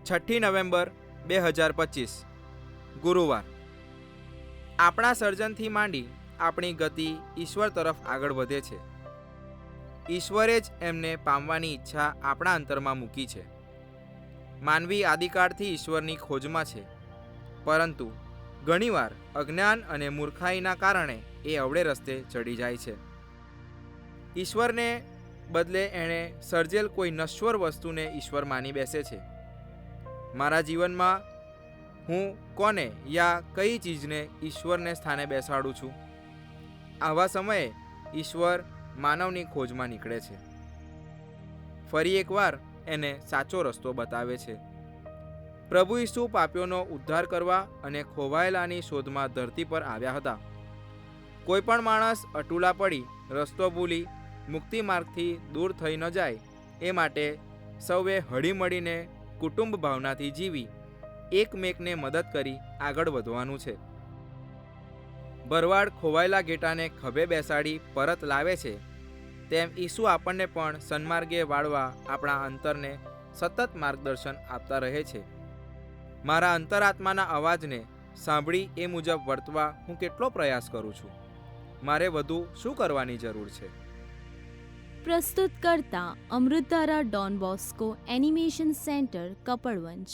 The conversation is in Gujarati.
6 નવેમ્બર 2025 ગુરુવાર। આપણા સર્જનથી માંડી આપણી ગતિ ઈશ્વર તરફ આગળ વધે છે। ઈશ્વરે જ એમને પામવાની ઈચ્છા આપણા અંતરમાં મૂકી છે। માનવી આદિકાળથી ઈશ્વરની ખોજમાં છે, પરંતુ ઘણીવાર અજ્ઞાન અને મૂર્ખાઈના કારણે એ અવળે રસ્તે ચડી જાય છે। ઈશ્વરને બદલે એણે સર્જેલ કોઈ નશ્વર વસ્તુને ઈશ્વર માની બેસે છે। મારા જીવનમાં હું કોને યા કઈ ચીજને ઈશ્વરને સ્થાને બેસાડું છું? આવા સમયે ઈશ્વર માનવની ખોજમાં નીકળે છે, ફરી એકવાર એને સાચો રસ્તો બતાવે છે। પ્રભુ ઈસુ પાપીઓનો ઉદ્ધાર કરવા અને ખોવાયેલાની શોધમાં ધરતી પર આવ્યા હતા। કોઈ પણ માણસ અટૂલા પડી રસ્તો ભૂલી મુક્તિ માર્ગથી દૂર થઈ ન જાય એ માટે સૌએ હળીમળીને કુટુંબ ભાવનાથી જીવી એકમેકને મદદ કરી આગળ વધવાનું છે। ભરવાડ ખોવાયેલા ઘેટાને ખભે બેસાડી પરત લાવે છે, તેમ ઈસુ આપણને પણ સન્માર્ગે વાળવા આપણા અંતરને સતત માર્ગદર્શન આપતા રહે છે। મારા અંતરાત્માના અવાજને સાંભળી એ મુજબ વર્તવા હું કેટલો પ્રયાસ કરું છું? મારે વધુ શું કરવાની જરૂર છે? પ્રસ્તુત કરતા અમૃતધારા Don Bosco animation centre, Kapadvanj.